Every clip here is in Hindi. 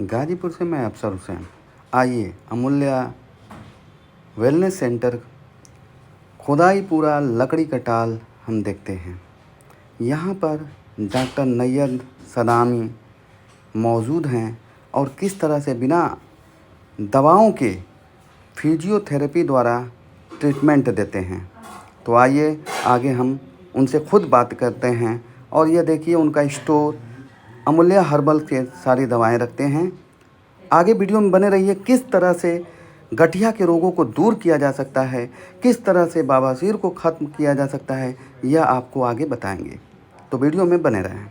गाजीपुर से मैं अफसर हुसैन। आइए अमूल्य वेलनेस सेंटर खुदाईपुरा लकड़ी कटाल हम देखते हैं। यहाँ पर डॉक्टर नैयद सदामी मौजूद हैं और किस तरह से बिना दवाओं के फिजियोथेरेपी द्वारा ट्रीटमेंट देते हैं। तो आइए आगे हम उनसे खुद बात करते हैं। और ये देखिए उनका स्टोर अमूल्य हर्बल के सारी दवाएं रखते हैं। आगे वीडियो में बने रहिए। किस तरह से गठिया के रोगों को दूर किया जा सकता है, किस तरह से बवासीर को ख़त्म किया जा सकता है, यह आपको आगे बताएंगे। तो वीडियो में बने रहें।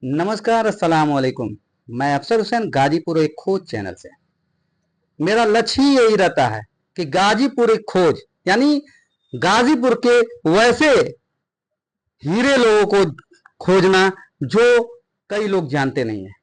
नमस्कार, अस्सलाम वालेकुम। मैं अफसर हुसैन गाजीपुर एक खोज चैनल से। मेरा लक्ष्य ही यही रहता है कि गाजीपुर एक खोज यानी गाजीपुर के वैसे हीरे लोगों को खोजना जो कई लोग जानते नहीं हैं।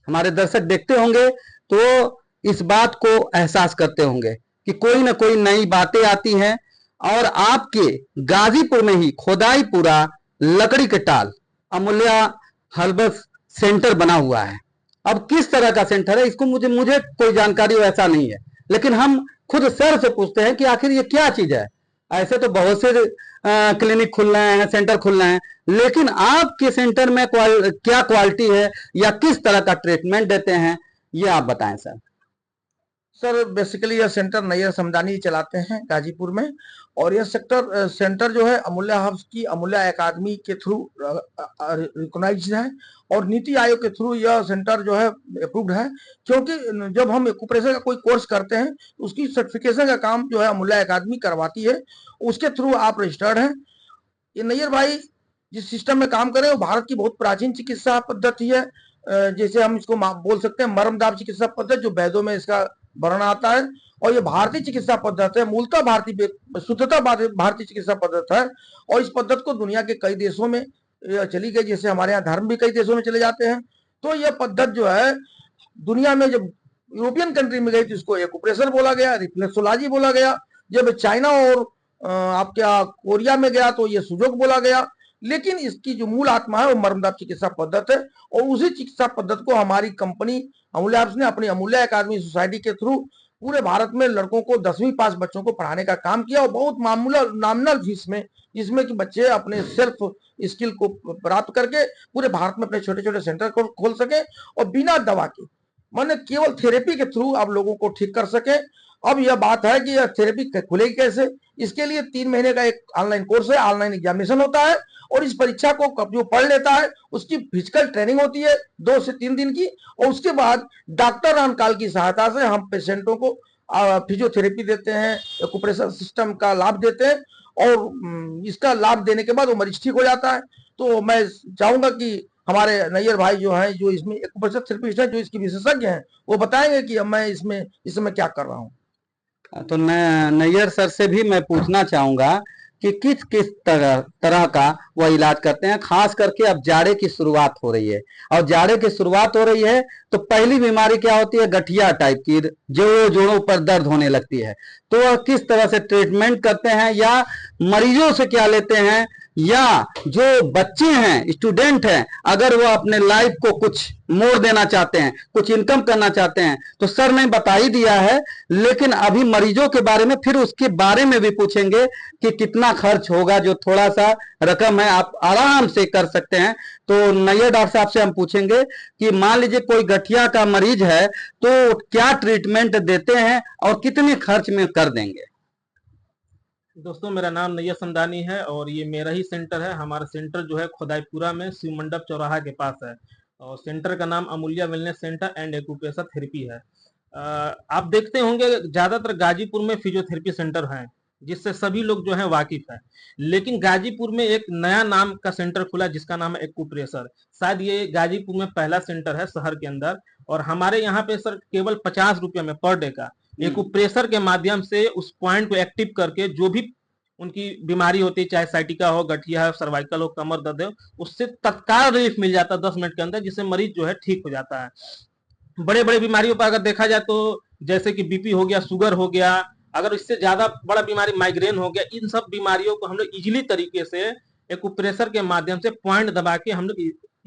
हमारे दर्शक देखते होंगे तो इस बात को एहसास करते होंगे कि कोई ना कोई नई बातें आती हैं और आपके गाजीपुर में ही खोदाईपुरा लकड़ी के टाल अमूल्य हर्बल सेंटर बना हुआ है। अब किस तरह का सेंटर है इसको मुझे मुझे कोई जानकारी वैसा नहीं है, लेकिन हम खुद सर से पूछते हैं कि आखिर ये क्या चीज है। ऐसे तो बहुत से क्लिनिक खुल रहे हैं, सेंटर खुल रहे हैं, लेकिन आपके सेंटर में क्या क्वालिटी है या किस तरह का ट्रीटमेंट देते हैं, ये आप बताएं सर। सर बेसिकली यह सेंटर नैयर समदानी चलाते हैं गाजीपुर में। और यह सेंटर जो है अमूल्य हब्स की अमूल्य अकादमी के थ्रू रिकॉग्नाइज्ड है और नीति आयोग के थ्रू यह सेंटर जो है अप्रूव्ड है। क्योंकि जब हम एक्यूप्रेशर का कोई कोर्स करते हैं तो उसकी सर्टिफिकेशन का काम जो है अमूल्य अकादमी करवाती है, उसके थ्रू आप रजिस्टर्ड हैं। ये नैयर भाई जिस सिस्टम में काम करें वो भारत की बहुत प्राचीन चिकित्सा पद्धति है। जैसे हम इसको बोल सकते हैं मरमदाब चिकित्सा पद्धति, जो वैद्यों में इसका वर्णन आता है। और ये भारतीय चिकित्सा पद्धति है, मूलतः भारतीय शुद्धता भारतीय चिकित्सा पद्धति है। और इस पद्धति को दुनिया के कई देशों में चली गई, जैसे हमारे यहाँ धर्म भी कई देशों में चले जाते हैं। तो यह पद्धति जो है दुनिया में जब यूरोपियन कंट्री में गई तो इसको एक्यूप्रेशर बोला गया, रिफ्लेक्सोलॉजी बोला गया। जब चाइना और आप क्या कोरिया में गया तो ये सुजोग बोला गया। लेकिन इसकी जो मूल आत्मा है वो मरमदाब चिकित्सा पद्धति है। और उसी चिकित्सा पद्धति को हमारी कंपनी अमूल्य हब्स ने अपनी अमूल्य अकादमी सोसाइटी के थ्रू पूरे भारत में लड़कों को 10वीं पास बच्चों को पढ़ाने का काम किया, और बहुत मामूला नॉमिनल फीस में, जिसमें कि बच्चे अपने सेल्फ स्किल को प्राप्त करके पूरे भारत में अपने छोटे छोटे सेंटर को खोल सके और बिना दवा के, माने केवल थेरेपी के थ्रू आप लोगों को ठीक कर सके। अब यह बात है कि यह थेरेपी खुलेगी कैसे। इसके लिए 3 महीने का एक ऑनलाइन कोर्स है, ऑनलाइन एग्जामिनेशन होता है और इस परीक्षा को जो पढ़ लेता है उसकी फिजिकल ट्रेनिंग होती है 2 से 3 दिन की। और उसके बाद डॉक्टर ऑन कॉल की सहायता से हम पेशेंटों को फिजियोथेरेपी देते हैं, एक्यूप्रेशर सिस्टम का लाभ देते हैं। और इसका लाभ देने के बाद वो मरीज ठीक हो जाता है। तो मैं चाहूंगा कि हमारे नैयर भाई जो हैं, जो इसमें एक्यूप्रेशर थेरेपिस्ट है, जो इसके विशेषज्ञ हैं, वो बताएंगे कि मैं इसमें इस समय क्या कर रहा हूँ। तो नैयर सर से भी मैं पूछना चाहूंगा कि किस किस तरह का वह इलाज करते हैं। खास करके अब जाड़े की शुरुआत हो रही है और जाड़े की शुरुआत हो रही है तो पहली बीमारी क्या होती है, गठिया टाइप की, जोड़ों पर दर्द होने लगती है। तो वह किस तरह से ट्रीटमेंट करते हैं या मरीजों से क्या लेते हैं, या जो बच्चे हैं, स्टूडेंट हैं, अगर वो अपने लाइफ को कुछ मोड़ देना चाहते हैं, कुछ इनकम करना चाहते हैं, तो सर ने बता ही दिया है। लेकिन अभी मरीजों के बारे में फिर उसके बारे में भी पूछेंगे कि कितना खर्च होगा, जो थोड़ा सा रकम है आप आराम से कर सकते हैं। तो नैयर डॉक्टर साहब से हम पूछेंगे कि मान लीजिए कोई गठिया का मरीज है तो क्या ट्रीटमेंट देते हैं और कितने खर्च में कर देंगे। दोस्तों, मेरा नाम नैय्यर समदानी है और ये मेरा ही सेंटर है। हमारा सेंटर जो है खुदाईपुरा में शिव मंडप चौराहा के पास है और सेंटर का नाम अमूल्य wellness centre and acupressure therapy है। आप देखते होंगे ज़्यादातर गाजीपुर में फिजियोथेरेपी सेंटर हैं, जिससे सभी लोग जो है वाकिफ है। लेकिन गाजीपुर में एक नया नाम का सेंटर खुला जिसका नाम है एक्यूप्रेशर। शायद ये गाजीपुर में पहला सेंटर है शहर के अंदर, और हमारे यहाँ पे सर केवल 50 रुपये में पर डे का एक्यूप्रेशर के माध्यम से उस पॉइंट को एक्टिव करके जो भी उनकी बीमारी होती है, चाहे साइटिका हो, गठिया हो, सर्वाइकल हो, कमर दर्द हो, उससे तत्काल रिलीफ मिल जाता है 10 मिनट के अंदर, जिससे मरीज जो है ठीक हो जाता है। बड़े बड़े बीमारियों पर अगर देखा जाए तो जैसे कि बीपी हो गया, शुगर हो गया, अगर इससे ज्यादा बड़ा बीमारी माइग्रेन हो गया, इन सब बीमारियों को हम लोग इजीली तरीके से एक्यूप्रेशर के माध्यम से पॉइंट दबा के हम लोग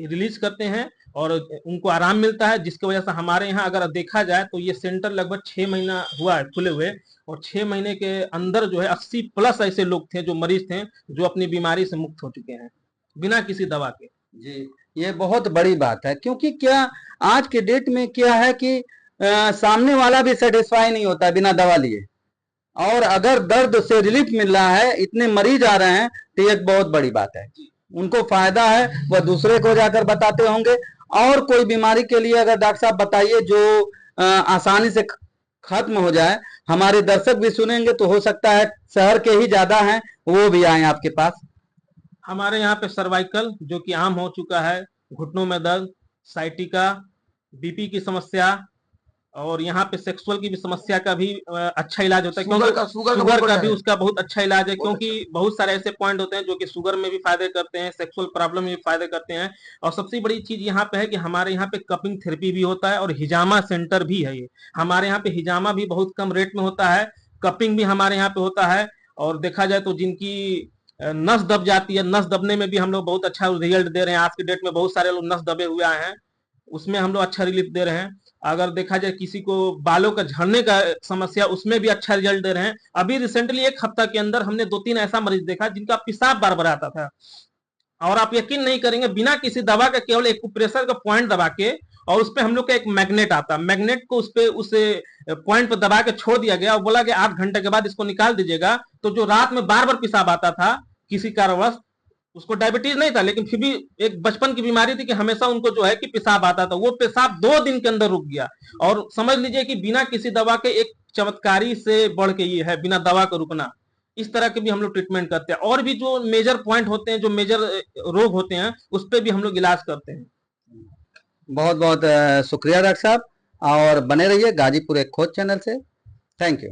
रिलीज करते हैं और उनको आराम मिलता है, जिसकी वजह से हमारे यहाँ अगर देखा जाए तो ये सेंटर लगभग 6 महीना हुआ है खुले हुए, और 6 महीने के अंदर जो है 80 प्लस ऐसे लोग थे जो मरीज थे जो अपनी बीमारी से मुक्त हो चुके हैं बिना किसी दवा के। जी, ये बहुत बड़ी बात है, क्योंकि क्या आज के डेट में क्या है कि सामने वाला भी सेटिस्फाई नहीं होता है बिना दवा लिए, और अगर दर्द से रिलीफ मिल रहा है, इतने मरीज आ रहे हैं, तो ये एक बहुत बड़ी बात है। उनको फायदा है, वह दूसरे को जाकर बताते होंगे। और कोई बीमारी के लिए अगर डॉक्टर साहब बताइए जो आसानी से खत्म हो जाए, हमारे दर्शक भी सुनेंगे तो हो सकता है शहर के ही ज्यादा हैं वो भी आए आपके पास। हमारे यहाँ पे सर्वाइकल जो कि आम हो चुका है, घुटनों में दर्द, साइटिका, बीपी की समस्या, और यहाँ पे सेक्सुअल की भी समस्या का भी अच्छा इलाज होता है, क्योंकि शुगर का भी उसका बहुत अच्छा इलाज है, क्योंकि बहुत सारे ऐसे पॉइंट होते हैं जो कि शुगर में भी फायदे करते हैं, सेक्सुअल प्रॉब्लम में भी फायदे करते हैं। और सबसे बड़ी चीज यहाँ पे है कि हमारे यहाँ पे कपिंग थेरेपी भी होता है और हिजामा सेंटर भी है। ये हमारे यहाँ पे हिजामा भी बहुत कम रेट में होता है, कपिंग भी हमारे यहाँ पे होता है। और देखा जाए तो जिनकी नस दब जाती है, नस दबने में भी हम लोग बहुत अच्छा रिजल्ट दे रहे हैं। आज के डेट में बहुत सारे लोग नस दबे हुए आए हैं, उसमें हम लोग अच्छा रिलीफ दे रहे हैं। अगर देखा जाए किसी को बालों का झड़ने का समस्या, उसमें भी अच्छा रिजल्ट दे रहे हैं। अभी रिसेंटली 1 हफ्ता के अंदर हमने 2-3 ऐसा मरीज देखा जिनका पेशाब बार बार आता था, और आप यकीन नहीं करेंगे, बिना किसी दवा का केवल एक्यूप्रेशर का पॉइंट दबा के, और उस पर हम लोग का एक मैग्नेट आता है, मैग्नेट को उस पॉइंट पर दबा के छोड़ दिया गया और बोला कि 8 घंटे के बाद इसको निकाल दीजिएगा। तो जो रात में बार बार पेशाब आता था किसी कारणवश, उसको डायबिटीज नहीं था लेकिन फिर भी एक बचपन की बीमारी थी कि हमेशा उनको जो है कि पेशाब आता था, वो पेशाब 2 दिन के अंदर रुक गया। और समझ लीजिए कि बिना किसी दवा के एक चमत्कारी से बढ़ के ये है, बिना दवा का रुकना। इस तरह के भी हम लोग ट्रीटमेंट करते हैं, और भी जो मेजर पॉइंट होते हैं, जो मेजर रोग होते हैं, उस पर भी हम लोग इलाज करते हैं। बहुत बहुत शुक्रिया डॉक्टर साहब, और बने रहिए गाजीपुर एक खोज चैनल से। Thank you.